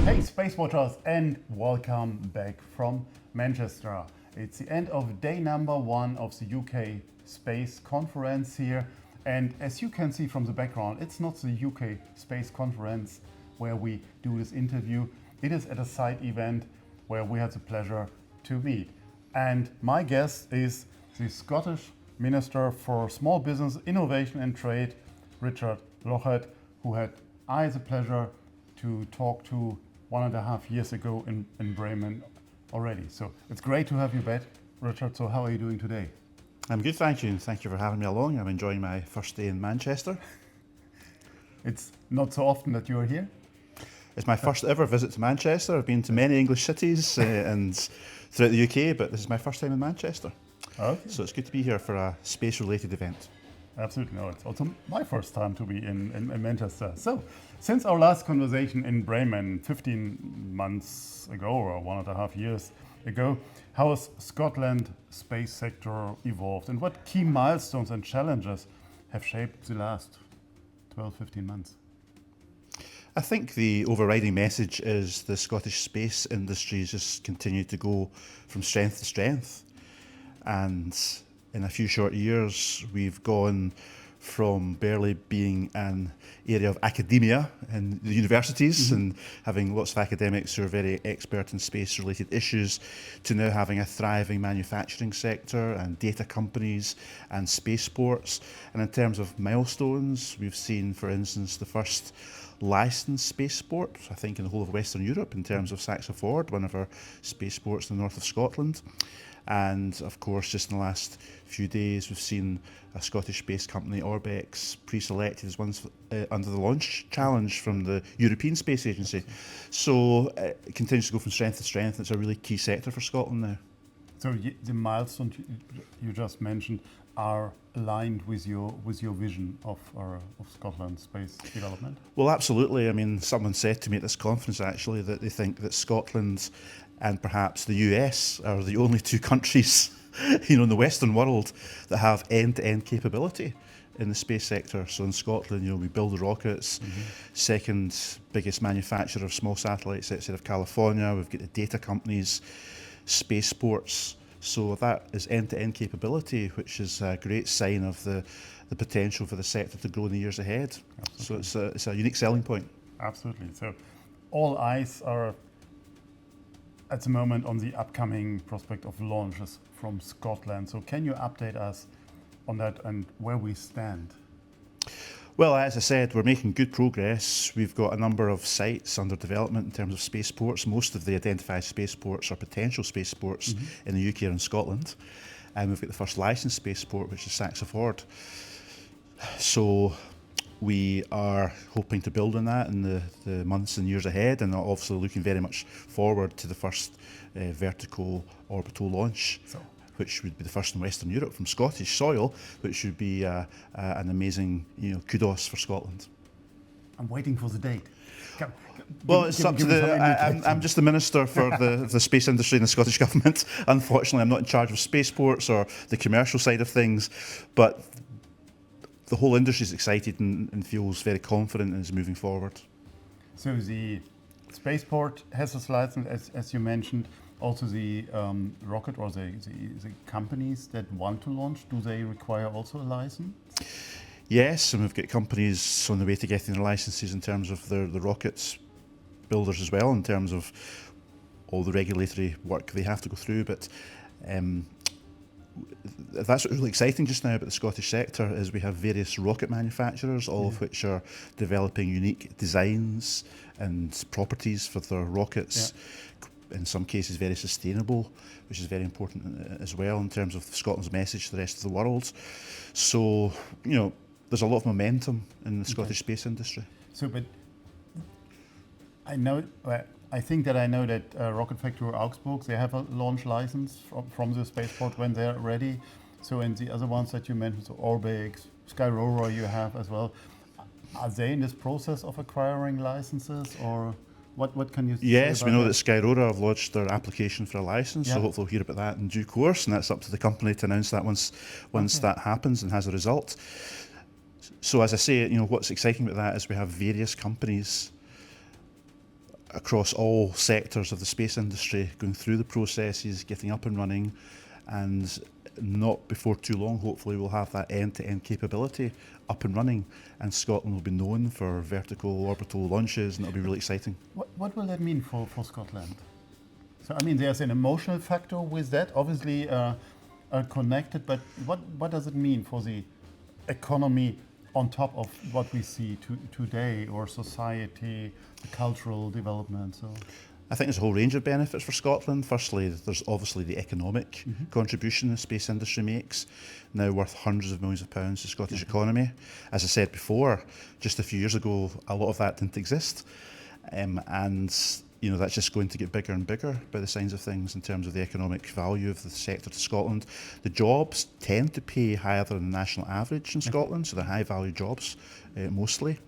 Hey Space Watchers, and welcome back from Manchester. It's the end of day number 1 of the UK Space Conference here, and as you can see from the background, it's not the UK Space Conference where we do this interview. It is at a side event where we had the pleasure to meet. And my guest is the Scottish Minister for Small Business, Innovation and Trade, Richard Lochhead, who had I the pleasure to talk to 1.5 years ago in Bremen already. So it's great to have you back, Richard. So how are you doing today? I'm good, thank you, and thank you for having me along. I'm enjoying my first day in Manchester. It's not so often that you are here. It's my first ever visit to Manchester. I've been to many English cities and throughout the UK, but this is my first time in Manchester. Okay. So it's good to be here for a space-related event. Absolutely. No, it's also my first time to be in Manchester. So, since our last conversation in Bremen 15 months ago, or 1.5 years ago, how has Scotland's space sector evolved, and what key milestones and challenges have shaped the last 12-15 months? I think the overriding message is the Scottish space industry has just continued to go from strength to strength. And in a few short years, we've gone from barely being an area of academia in the universities and having lots of academics who are very expert in space-related issues, to now having a thriving manufacturing sector and data companies and spaceports. And in terms of milestones, we've seen, for instance, the first licensed spaceport, I think, in the whole of Western Europe, in terms of SaxaVord, one of our spaceports in the north of Scotland. And of course, just in the last few days, we've seen a Scottish-based company, Orbital, pre-selected as one under the launch challenge from the European Space Agency. So it continues to go from strength to strength. It's a really key sector for Scotland now. So the milestones you just mentioned are aligned with your vision of Scotland's space development? Well, absolutely. I mean, someone said to me at this conference actually that they think that Scotland and perhaps the US are the only two countries, in the Western world that have end-to-end capability in the space sector. So in Scotland, we build the rockets, second biggest manufacturer of small satellites outside of California. We've got the data companies, spaceports. So that is end-to-end capability, which is a great sign of the potential for the sector to grow in the years ahead. Absolutely. So it's a unique selling point. Absolutely. So all eyes are at the moment on the upcoming prospect of launches from Scotland. So can you update us on that and where we stand? Well, as I said, we're making good progress. We've got a number of sites under development in terms of spaceports. Most of the identified spaceports are potential spaceports in the UK and Scotland. And we've got the first licensed spaceport, which is SaxaVord. So we are hoping to build on that in the months and years ahead, and obviously looking very much forward to the first vertical orbital launch, which would be the first in Western Europe from Scottish soil, which would be an amazing kudos for Scotland. I'm waiting for the date. Well, it's up to I'm just the minister for the space industry in the Scottish Government. Unfortunately, I'm not in charge of spaceports or the commercial side of things, but the whole industry is excited and feels very confident and is moving forward. So the spaceport has its license, as you mentioned. Also the rocket or the companies that want to launch, do they require also a license? Yes, and we've got companies on the way to getting their licenses in terms of the rockets builders as well, in terms of all the regulatory work they have to go through. But that's what's really exciting just now about the Scottish sector is we have various rocket manufacturers, all of which are developing unique designs and properties for their rockets. In some cases very sustainable, which is very important as well in terms of Scotland's message to the rest of the world. So, there's a lot of momentum in the Scottish space industry. So, but I think that Rocket Factory Augsburg, they have a launch license from the spaceport when they're ready. So, and the other ones that you mentioned, so Orbex, Skyrora you have as well. Are they in this process of acquiring licenses, or what can you say? Yes, about we know that? that Skyrora have lodged their application for a license, so hopefully we'll hear about that in due course, and that's up to the company to announce that once that happens and has a result. So as I say, what's exciting about that is we have various companies across all sectors of the space industry, going through the processes, getting up and running, and not before too long, hopefully, we'll have that end-to-end capability up and running, and Scotland will be known for vertical orbital launches, and it'll be really exciting. What will that mean for Scotland? So, I mean, there's an emotional factor with that, obviously connected, but what does it mean for the economy on top of what we see today, or society, the cultural development? So, I think there's a whole range of benefits for Scotland. Firstly, there's obviously the economic contribution the space industry makes, now worth hundreds of millions of pounds to the Scottish economy. As I said before, just a few years ago, a lot of that didn't exist. And that's just going to get bigger and bigger by the signs of things in terms of the economic value of the sector to Scotland. The jobs tend to pay higher than the national average in Scotland, so they're high value jobs mostly.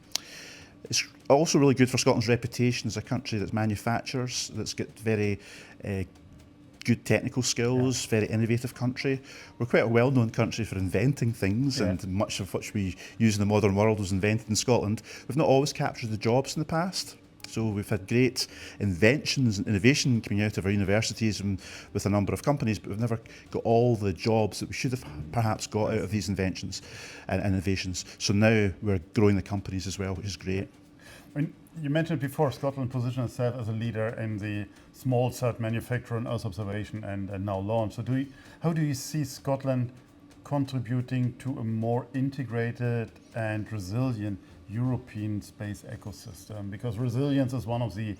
It's also really good for Scotland's reputation as a country that manufactures, that's got very good technical skills, very innovative country. We're quite a well-known country for inventing things, and much of what we use in the modern world was invented in Scotland. We've not always captured the jobs in the past. So we've had great inventions and innovation coming out of our universities and with a number of companies, but we've never got all the jobs that we should have perhaps got out of these inventions and innovations. So now we're growing the companies as well, which is great. I mean, you mentioned before Scotland positioned itself as a leader in the small sat manufacture and Earth observation and now launch. So how do you see Scotland contributing to a more integrated and resilient European space ecosystem? Because resilience is one of the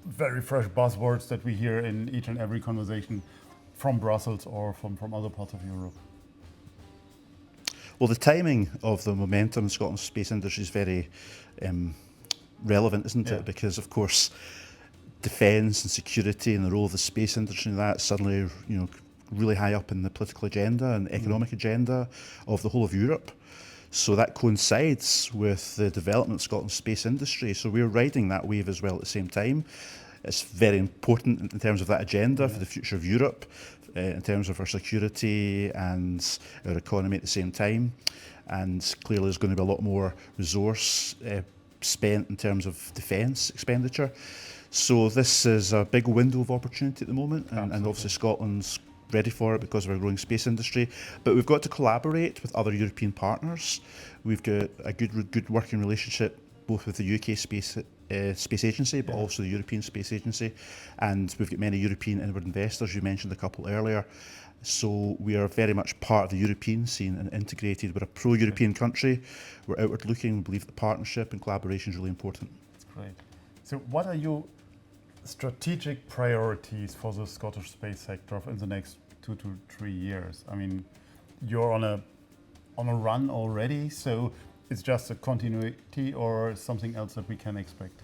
very fresh buzzwords that we hear in each and every conversation from Brussels or from other parts of Europe. Well, the timing of the momentum in Scotland's space industry is very relevant, isn't it? Because, of course, defence and security and the role of the space industry in that suddenly, really high up in the political agenda and economic agenda of the whole of Europe. So that coincides with the development of Scotland's space industry. So we're riding that wave as well at the same time. It's very important in terms of that agenda for the future of Europe, in terms of our security and our economy at the same time. And clearly there's going to be a lot more resource spent in terms of defence expenditure. So this is a big window of opportunity at the moment, and obviously Scotland's ready for it because of our growing space industry. But we've got to collaborate with other European partners. We've got a good working relationship both with the UK Space Agency, but also the European Space Agency. And we've got many European inward investors, you mentioned a couple earlier. So we are very much part of the European scene and integrated. We're a pro-European country. We're outward looking. We believe that partnership and collaboration is really important. That's great. So what are your strategic priorities for the Scottish space sector in the next 2 to 3 years? I mean, you're on a run already, so it's just a continuity or something else that we can expect?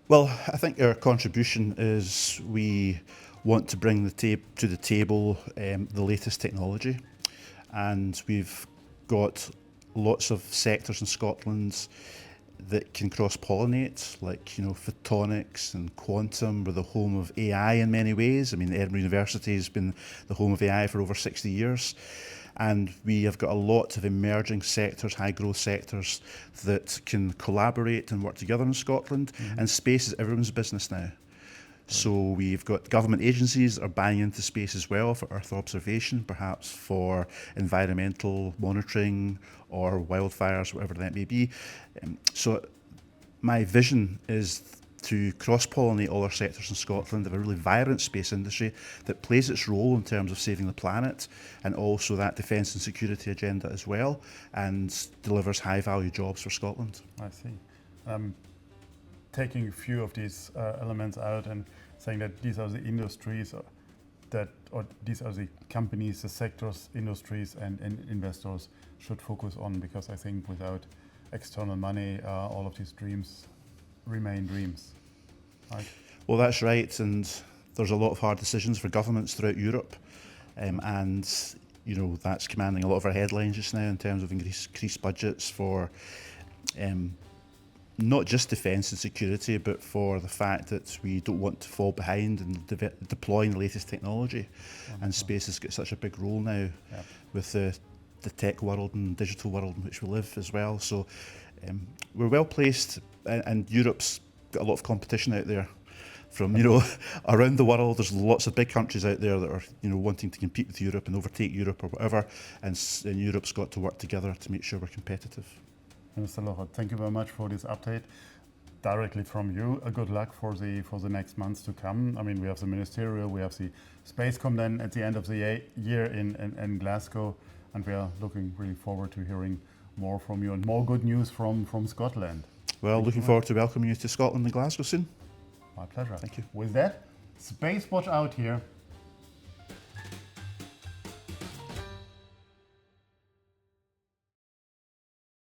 Well, I think our contribution is we want to bring to the table the latest technology, and we've got lots of sectors in Scotland that can cross-pollinate, like photonics and quantum. We're the home of AI in many ways. I mean, Edinburgh University has been the home of AI for over 60 years. And we have got a lot of emerging sectors, high growth sectors that can collaborate and work together in Scotland. And space is everyone's business now. So we've got government agencies that are buying into space as well for Earth observation, perhaps for environmental monitoring or wildfires, whatever that may be. So my vision is to cross-pollinate all our sectors in Scotland, have a really vibrant space industry that plays its role in terms of saving the planet, and also that defence and security agenda as well, and delivers high-value jobs for Scotland. I see. Taking a few of these elements out and saying that these are the industries or these are the companies, the sectors, industries and investors should focus on, because I think without external money, all of these dreams remain dreams. Right? Well, that's right, and there's a lot of hard decisions for governments throughout Europe, and that's commanding a lot of our headlines just now in terms of increased budgets for not just defence and security, but for the fact that we don't want to fall behind in deploying the latest technology. And space has got such a big role now with the tech world and digital world in which we live as well. So we're well placed, and Europe's got a lot of competition out there from, you know, around the world. There's lots of big countries out there that are, you know, wanting to compete with Europe and overtake Europe or whatever, and Europe's got to work together to make sure we're competitive. Mr. Lochhead, thank you very much for this update. Directly from you, good luck for the next months to come. I mean, we have the ministerial, we have the Spacecom then at the end of the year in Glasgow, and we are looking really forward to hearing more from you and more good news from Scotland. Well, looking forward to welcoming you to Scotland and Glasgow soon. My pleasure. Thank you. With that, SpaceWatch out here.